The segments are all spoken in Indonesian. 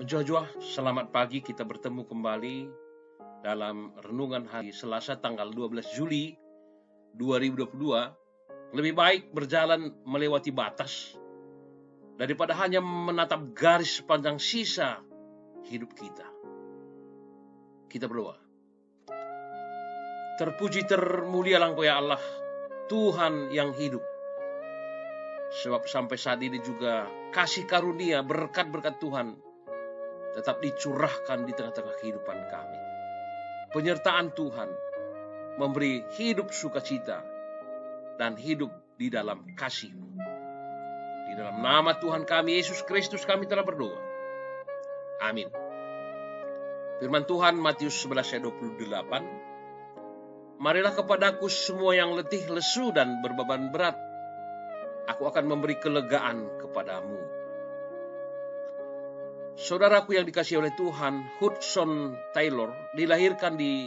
Jua-jua, selamat pagi, kita bertemu kembali dalam renungan hari Selasa tanggal 12 Juli 2022. Lebih baik berjalan melewati batas daripada hanya menatap garis sepanjang sisa hidup kita. Kita berdoa. Terpuji termulialah Engkau ya Allah, Tuhan yang hidup. Sebab sampai saat ini juga kasih karunia, berkat-berkat Tuhan tetap dicurahkan di tengah-tengah kehidupan kami. Penyertaan Tuhan memberi hidup sukacita dan hidup di dalam kasih-Mu. Di dalam nama Tuhan kami Yesus Kristus kami telah berdoa. Amin. Firman Tuhan Matius 11 ayat 28. Marilah kepadaku semua yang letih, lesu dan berbeban berat, aku akan memberi kelegaan kepadamu. Saudaraku yang dikasihi oleh Tuhan, Hudson Taylor dilahirkan di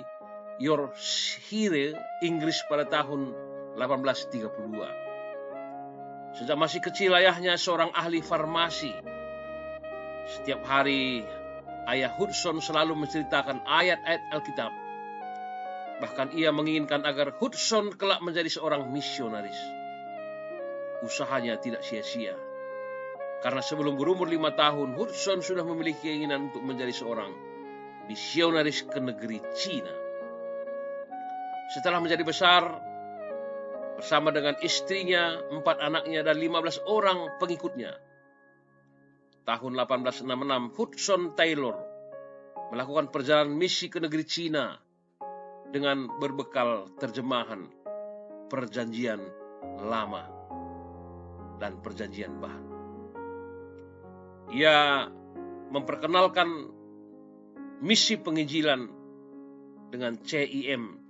Yorkshire, Inggris pada tahun 1832. Sejak masih kecil ayahnya seorang ahli farmasi. Setiap hari ayah Hudson selalu menceritakan ayat-ayat Alkitab. Bahkan ia menginginkan agar Hudson kelak menjadi seorang misionaris. Usahanya tidak sia-sia. Karena sebelum berumur 5 tahun, Hudson sudah memiliki keinginan untuk menjadi seorang misionaris ke negeri Cina. Setelah menjadi besar, bersama dengan istrinya, 4 anaknya, dan 15 orang pengikutnya, tahun 1866, Hudson Taylor melakukan perjalanan misi ke negeri Cina dengan berbekal terjemahan Perjanjian Lama dan Perjanjian Baru. Ia memperkenalkan misi penginjilan dengan CIM,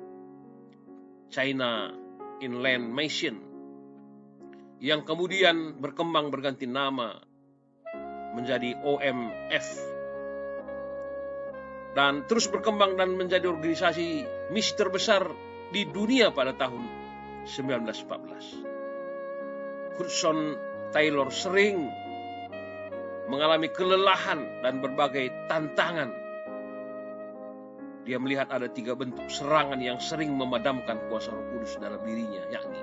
China Inland Mission, yang kemudian berkembang berganti nama menjadi OMF dan terus berkembang dan menjadi organisasi misi terbesar di dunia pada tahun 1914. Hudson Taylor sering mengalami kelelahan dan berbagai tantangan. Dia melihat ada 3 bentuk serangan yang sering memadamkan kuasa Roh Kudus dalam dirinya, yakni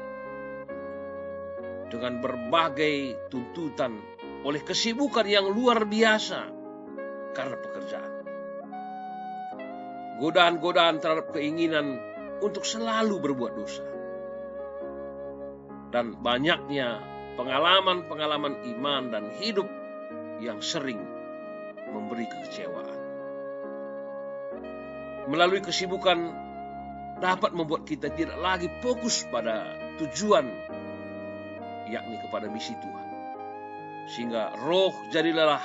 dengan berbagai tuntutan oleh kesibukan yang luar biasa karena pekerjaan, godaan-godaan terhadap keinginan untuk selalu berbuat dosa, dan banyaknya pengalaman-pengalaman iman dan hidup yang sering memberi kekecewaan. Melalui kesibukan dapat membuat kita tidak lagi fokus pada tujuan, yakni kepada misi Tuhan. Sehingga roh jadi lelah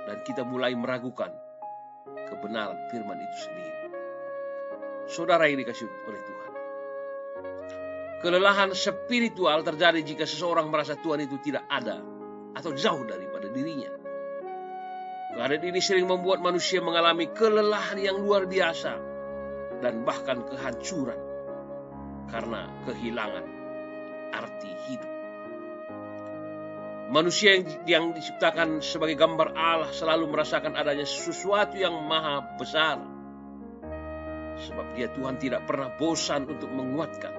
dan kita mulai meragukan kebenaran firman itu sendiri. Saudara yang dikasihi oleh Tuhan, kelelahan spiritual terjadi jika seseorang merasa Tuhan itu tidak ada atau jauh daripada dirinya. Keadaan ini sering membuat manusia mengalami kelelahan yang luar biasa dan bahkan kehancuran karena kehilangan arti hidup. Manusia yang diciptakan sebagai gambar Allah selalu merasakan adanya sesuatu yang maha besar. Sebab Dia Tuhan tidak pernah bosan untuk menguatkan,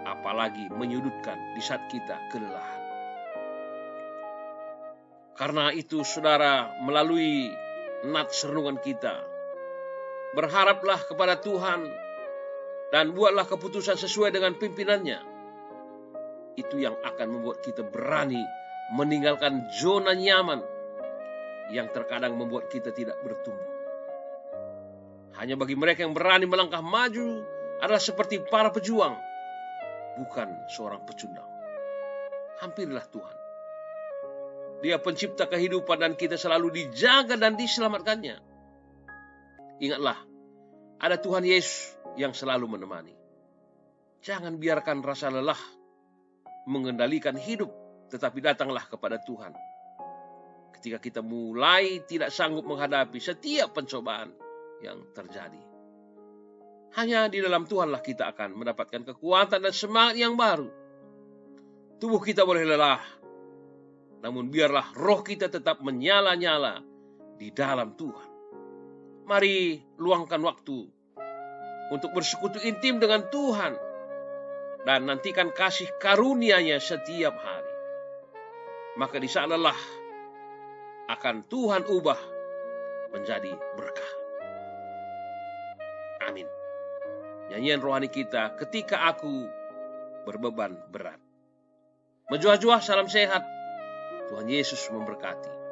apalagi menyudutkan di saat kita kelelahan. Karena itu, saudara, melalui nats renungan kita, berharaplah kepada Tuhan dan buatlah keputusan sesuai dengan pimpinannya. Itu yang akan membuat kita berani meninggalkan zona nyaman yang terkadang membuat kita tidak bertumbuh. Hanya bagi mereka yang berani melangkah maju adalah seperti para pejuang, bukan seorang pecundang. Hampirilah Tuhan. Dia pencipta kehidupan dan kita selalu dijaga dan diselamatkannya. Ingatlah, ada Tuhan Yesus yang selalu menemani. Jangan biarkan rasa lelah mengendalikan hidup, tetapi datanglah kepada Tuhan. Ketika kita mulai tidak sanggup menghadapi setiap pencobaan yang terjadi, hanya di dalam Tuhanlah kita akan mendapatkan kekuatan dan semangat yang baru. Tubuh kita boleh lelah, namun biarlah roh kita tetap menyala-nyala di dalam Tuhan. Mari luangkan waktu untuk bersekutu intim dengan Tuhan dan nantikan kasih karunia-Nya setiap hari. Maka di sanalah akan Tuhan ubah menjadi berkah. Amin. Nyanyian rohani kita, ketika aku berbeban berat. Menjuah-juah, salam sehat. Tuhan Yesus memberkati.